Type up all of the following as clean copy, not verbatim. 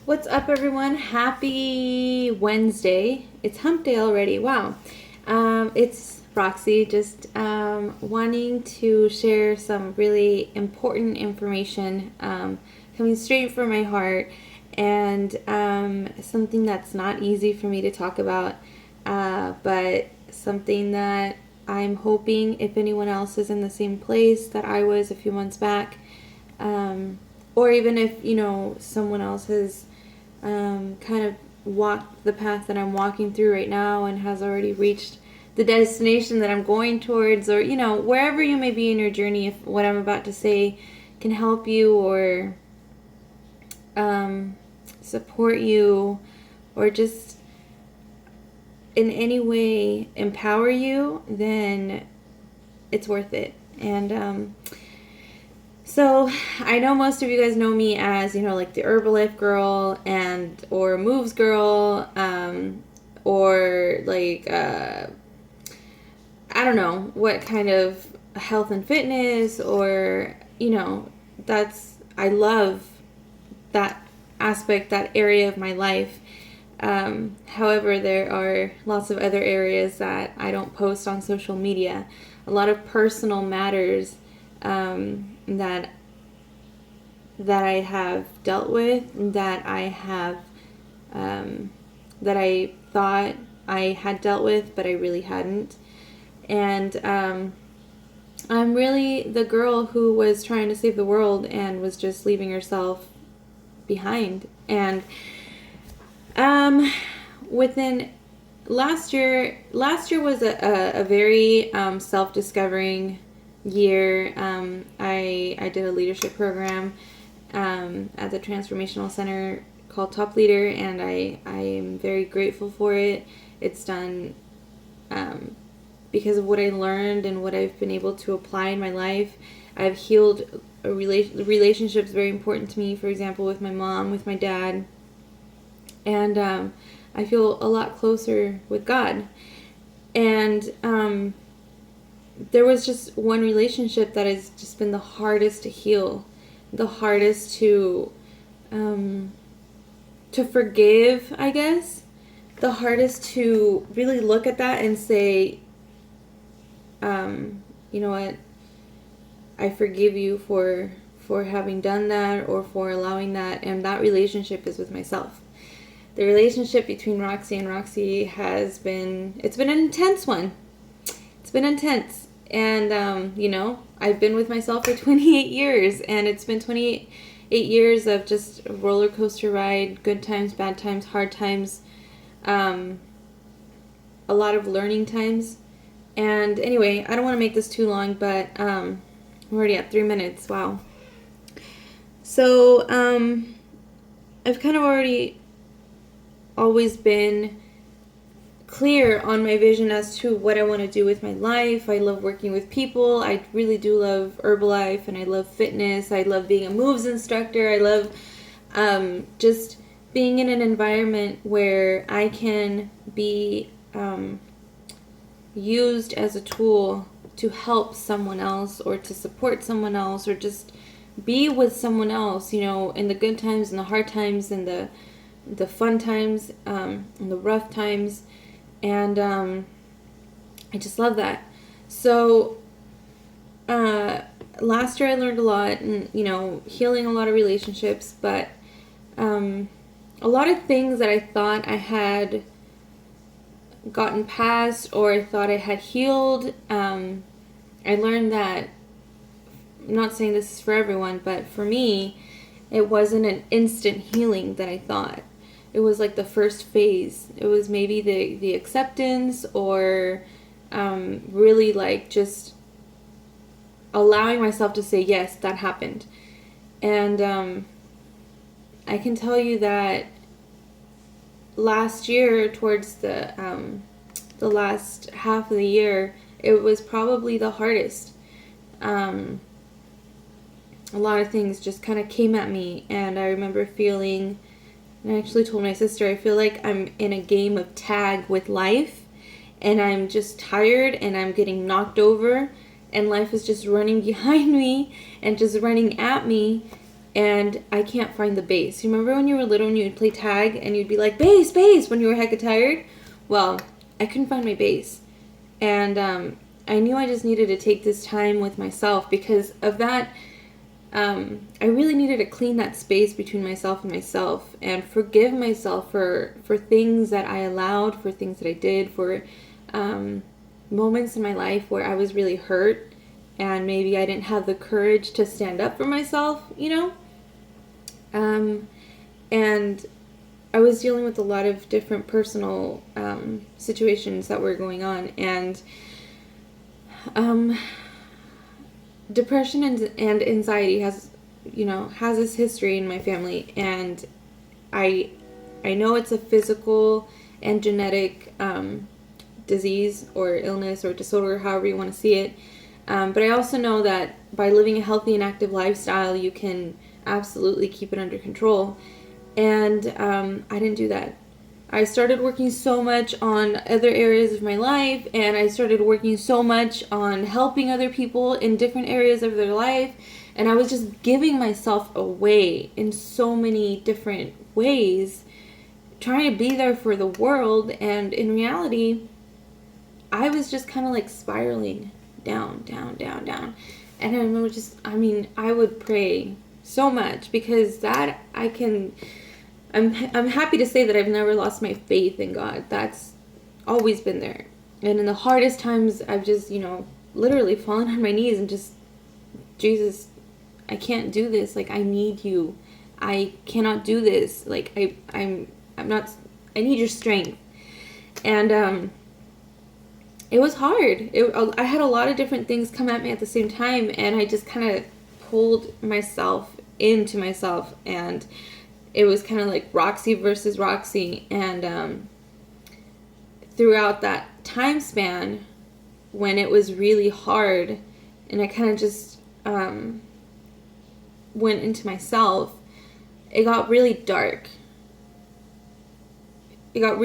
What's up, everyone? Happy Wednesday. It's hump day already. Wow. It's Roxy, just wanting to share some really important information coming straight from my heart and something that's not easy for me to talk about, but something that I'm hoping if anyone else is in the same place that I was a few months back, or even if, someone else has kind of walked the path that I'm walking through right now and has already reached the destination that I'm going towards, or wherever you may be in your journey, if what I'm about to say can help you or support you or just in any way empower you, then it's worth it. And so I know most of you guys know me as, like the Herbalife girl or moves girl, or like, I don't know what kind of health and fitness, or, I love that aspect, that area of my life. However, there are lots of other areas that I don't post on social media. A lot of personal matters that I have dealt with, that I have that I thought I had dealt with, but I really hadn't. And I'm really the girl who was trying to save the world and was just leaving herself behind. And within last year was a very self-discovering year. I did a leadership program at the Transformational Center called Top Leader, and I am very grateful for it. It's done because of what I learned and what I've been able to apply in my life. I've healed relationships very important to me, for example, with my mom, with my dad, and I feel a lot closer with God. And there was just one relationship that has just been the hardest to heal, the hardest to forgive, I guess, the hardest to really look at that and say, you know what, I forgive you for having done that or for allowing that. And that relationship is with myself. The relationship between Roxy and Roxy it's been an intense one. It's been intense. And, I've been with myself for 28 years, and it's been 28 years of just a roller coaster ride, good times, bad times, hard times, a lot of learning times. And anyway, I don't want to make this too long, but I'm already at 3 minutes. Wow. So I've kind of always been clear on my vision as to what I want to do with my life. I love working with people. I really do love Herbalife, and I love fitness. I love being a moves instructor. I love just being in an environment where I can be used as a tool to help someone else or to support someone else or just be with someone else, in the good times and the hard times and the fun times and the rough times. And I just love that. So last year I learned a lot, and healing a lot of relationships, but a lot of things that I thought I had gotten past or I thought I had healed. I learned that, I'm not saying this is for everyone, but for me, it wasn't an instant healing that I thought. It was like the first phase. It was maybe the acceptance, or really like just allowing myself to say, yes, that happened. And I can tell you that last year, towards the last half of the year, it was probably the hardest. A lot of things just kind of came at me, and I remember feeling, and I actually told my sister, I feel like I'm in a game of tag with life, and I'm just tired, and I'm getting knocked over, and life is just running behind me and just running at me, and I can't find the base. You remember when you were little and you'd play tag and you'd be like, base, base, when you were hecka tired? Well, I couldn't find my base. And I knew I just needed to take this time with myself because of that. I really needed to clean that space between myself and myself and forgive myself for things that I allowed, for things that I did, for moments in my life where I was really hurt and maybe I didn't have the courage to stand up for myself, you know? And I was dealing with a lot of different personal situations that were going on, and depression and anxiety has this history in my family, and I know it's a physical and genetic disease or illness or disorder, however you want to see it. But I also know that by living a healthy and active lifestyle, you can absolutely keep it under control. And I didn't do that. I started working so much on other areas of my life, and I started working so much on helping other people in different areas of their life, and I was just giving myself away in so many different ways, trying to be there for the world, and in reality, I was just kind of like spiraling down, down, down, down. And I remember I would pray so much because that I'm happy to say that I've never lost my faith in God. That's always been there. And in the hardest times, I've just, literally fallen on my knees and just, Jesus, I can't do this. Like, I need you. I cannot do this. Like, I'm not, I need your strength. And, it was hard. I had a lot of different things come at me at the same time, and I just kind of pulled myself into myself, and it was kind of like Roxy versus Roxy. And throughout that time span, when it was really hard, and I kind of just went into myself, it got really dark. And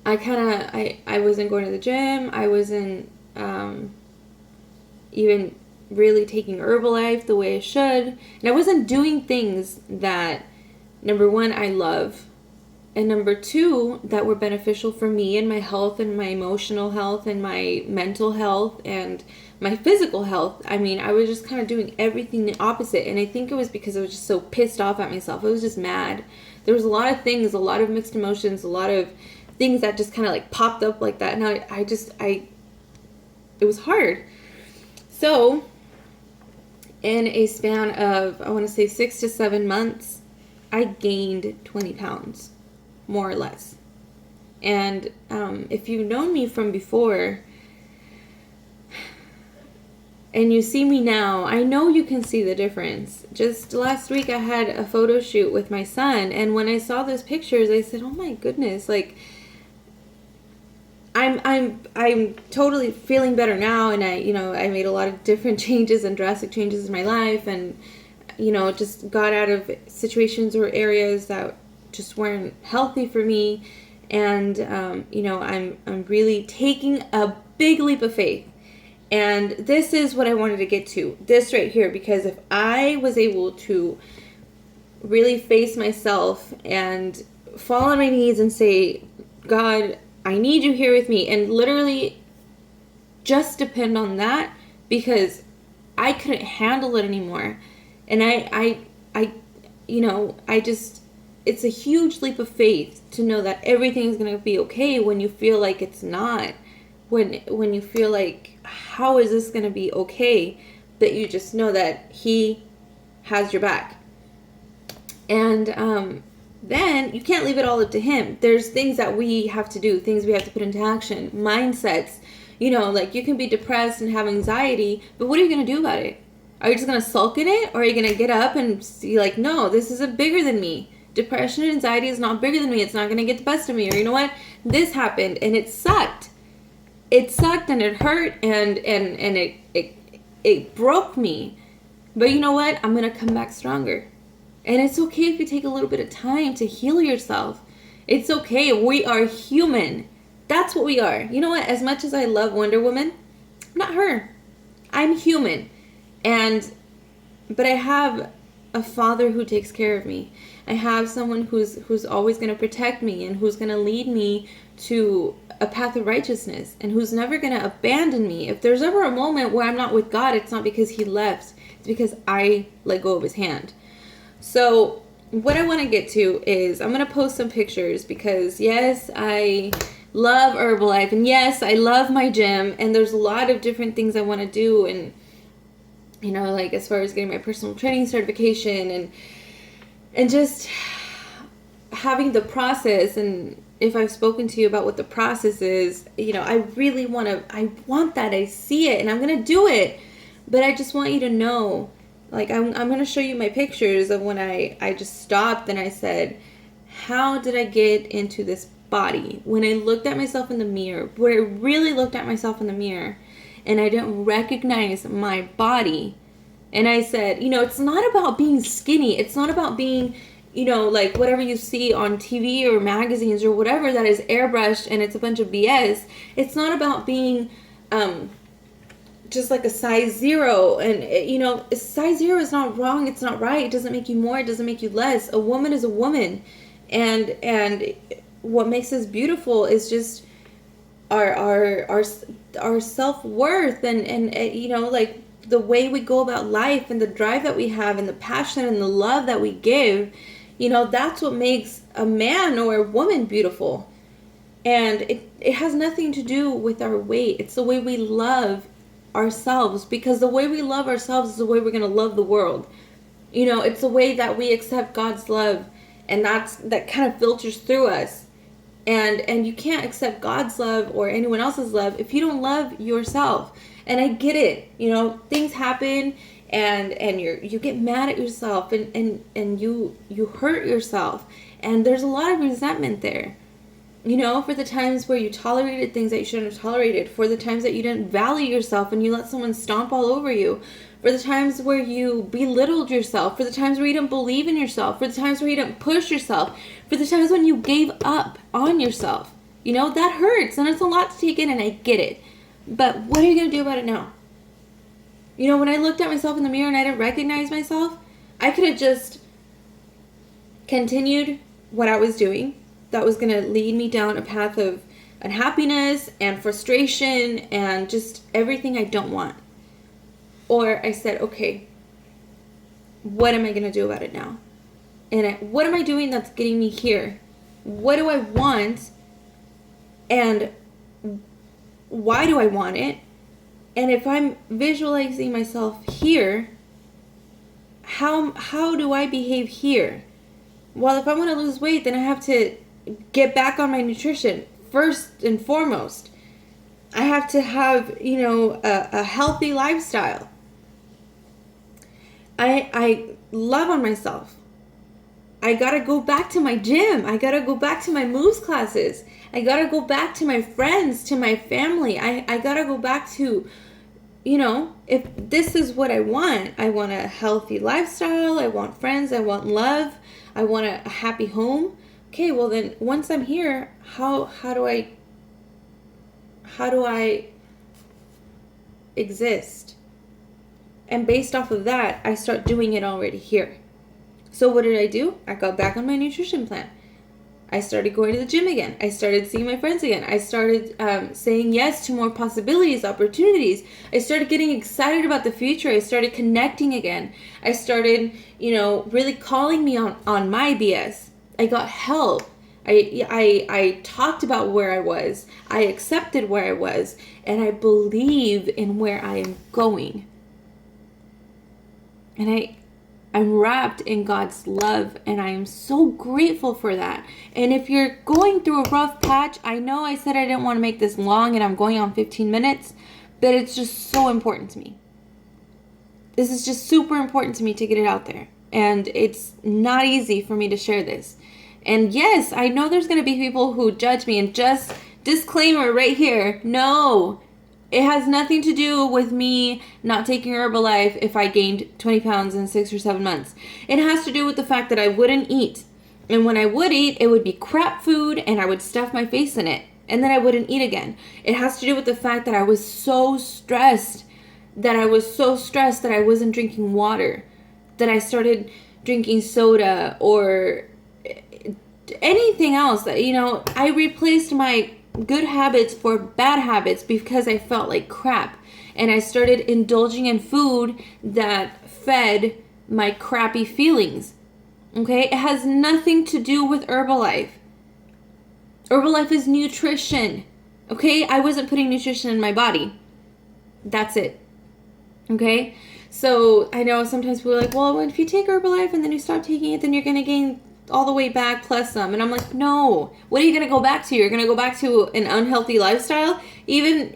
I wasn't going to the gym. I wasn't even really taking Herbalife the way I should. And I wasn't doing things that, number one, I love. And number two, that were beneficial for me and my health and my emotional health and my mental health and my physical health. I mean, I was just kind of doing everything the opposite. And I think it was because I was just so pissed off at myself. I was just mad. There was a lot of things, a lot of mixed emotions, a lot of things that just kind of like popped up like that. And it was hard. So in a span of, I want to say 6 to 7 months, I gained 20 pounds, more or less. And if you've known me from before and you see me now, I know you can see the difference. Just last week I had a photo shoot with my son, and when I saw those pictures, I said, oh my goodness, like, I'm totally feeling better now, and I made a lot of different changes and drastic changes in my life, and just got out of situations or areas that just weren't healthy for me, and I'm really taking a big leap of faith. And this is what I wanted to get to, this right here, because if I was able to really face myself and fall on my knees and say, God, I need you here with me, and literally just depend on that, because I couldn't handle it anymore. And it's a huge leap of faith to know that everything is going to be okay when you feel like it's not. When you feel like, how is this going to be okay? That you just know that He has your back. And then you can't leave it all up to Him. There's things that we have to do, things we have to put into action, mindsets. Like, you can be depressed and have anxiety, but what are you going to do about it? Are you just going to sulk in it? Or are you going to get up and see, like, no, this isn't bigger than me. Depression and anxiety is not bigger than me. It's not going to get the best of me. Or, you know what? This happened and it sucked. It sucked and it hurt and it broke me. But you know what? I'm going to come back stronger. And it's okay if you take a little bit of time to heal yourself. It's okay. We are human. That's what we are. You know what? As much as I love Wonder Woman, I'm not her. I'm human. And but I have a father who takes care of me. I have someone who's always going to protect me and who's going to lead me to a path of righteousness and who's never going to abandon me. If there's ever a moment where I'm not with God, it's not because he left. It's because I let go of his hand. So what I want to get to is I'm going to post some pictures because yes, I love Herbalife and yes, I love my gym and there's a lot of different things I want to do, and you know, like as far as getting my personal training certification and just having the process. And if I've spoken to you about what the process is, you know, I really want that. I see it and I'm going to do it. But I just want you to know, like, I'm going to show you my pictures of when I just stopped and I said, how did I get into this body? When I looked at myself in the mirror, where I really looked at myself in the mirror and I didn't recognize my body. And I said, you know, it's not about being skinny. It's not about being, you know, like whatever you see on TV or magazines or whatever that is airbrushed and it's a bunch of BS. It's not about being just like a size 0. And, you know, size 0 is not wrong. It's not right. It doesn't make you more. It doesn't make you less. A woman is a woman. And what makes us beautiful is just our self-worth and you know, like the way we go about life and the drive that we have and the passion and the love that we give. You know, that's what makes a man or a woman beautiful. And it has nothing to do with our weight. It's the way we love ourselves, because the way we love ourselves is the way we're going to love the world. You know, it's the way that we accept God's love, and that kind of filters through us. And you can't accept God's love or anyone else's love if you don't love yourself. And I get it. You know, things happen and you get mad at yourself and you hurt yourself. And there's a lot of resentment there. You know, for the times where you tolerated things that you shouldn't have tolerated, for the times that you didn't value yourself and you let someone stomp all over you, for the times where you belittled yourself, for the times where you didn't believe in yourself, for the times where you didn't push yourself, for the times when you gave up on yourself. You know, that hurts and it's a lot to take in, and I get it. But what are you going to do about it now? You know, when I looked at myself in the mirror and I didn't recognize myself, I could have just continued what I was doing. That was going to lead me down a path of unhappiness and frustration and just everything I don't want. Or I said, okay, what am I going to do about it now? And what am I doing that's getting me here? What do I want? And why do I want it? And if I'm visualizing myself here, how do I behave here? Well, if I want to lose weight, then I have to get back on my nutrition first and foremost. I have to have, you know, a healthy lifestyle. I love on myself. I gotta go back to my gym. I gotta go back to my moves classes. I gotta go back to my friends, to my family. I gotta go back to, you know, if this is what I want a healthy lifestyle. I want friends. I want love. I want a happy home. Okay, well then once I'm here, how do I exist? And based off of that, I start doing it already here. So what did I do? I got back on my nutrition plan. I started going to the gym again. I started seeing my friends again. I started saying yes to more possibilities, opportunities. I started getting excited about the future. I started connecting again. I started, you know, really calling me on my BS. I got help. I talked about where I was. I accepted where I was. And I believe in where I am going. And I'm wrapped in God's love, and I am so grateful for that. And if you're going through a rough patch, I know I said I didn't want to make this long and I'm going on 15 minutes, but it's just so important to me. This is just super important to me to get it out there. And it's not easy for me to share this. And yes, I know there's going to be people who judge me, and just disclaimer right here, no. It has nothing to do with me not taking Herbalife if I gained 20 pounds in 6 or 7 months. It has to do with the fact that I wouldn't eat. And when I would eat, it would be crap food and I would stuff my face in it. And then I wouldn't eat again. It has to do with the fact that I was so stressed that I was so stressed that I wasn't drinking water, that I started drinking soda or anything else. That, I replaced my good habits for bad habits because I felt like crap. And I started indulging in food that fed my crappy feelings. Okay? It has nothing to do with Herbalife. Herbalife is nutrition. Okay? I wasn't putting nutrition in my body. That's it. Okay? So I know sometimes people are like, well, if you take Herbalife and then you stop taking it, then you're going to gain all the way back plus some. And I'm like, no. What are you going to go back to? You're going to go back to an unhealthy lifestyle? Even,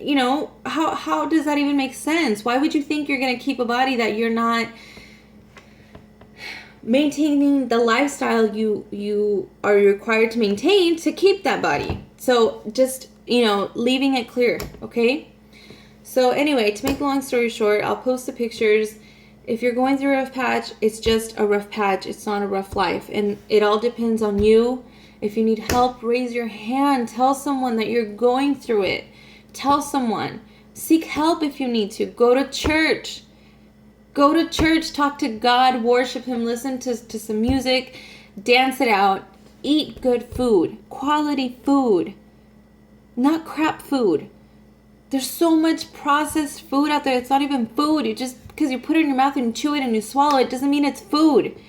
how does that even make sense? Why would you think you're going to keep a body that you're not maintaining the lifestyle you are required to maintain to keep that body? So just, leaving it clear, okay? So anyway, to make a long story short, I'll post the pictures. If you're going through a rough patch, it's just a rough patch. It's not a rough life. And it all depends on you. If you need help, raise your hand. Tell someone that you're going through it. Tell someone. Seek help if you need to. Go to church. Go to church. Talk to God. Worship Him. Listen to some music. Dance it out. Eat good food. Quality food. Not crap food. There's so much processed food out there. It's not even food. Because you put it in your mouth and you chew it and you swallow it doesn't mean it's food.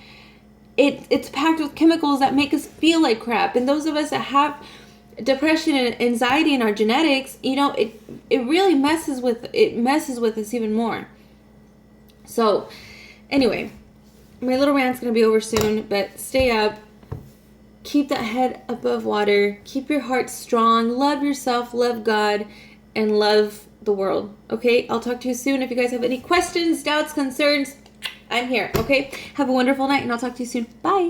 It's packed with chemicals that make us feel like crap. And those of us that have depression and anxiety in our genetics, it really messes with us even more. So anyway, my little rant's going to be over soon, but stay up. Keep that head above water. Keep your heart strong. Love yourself. Love God. And love the world. Okay? I'll talk to you soon. If you guys have any questions, doubts, concerns, I'm here. Okay? Have a wonderful night, and I'll talk to you soon. Bye.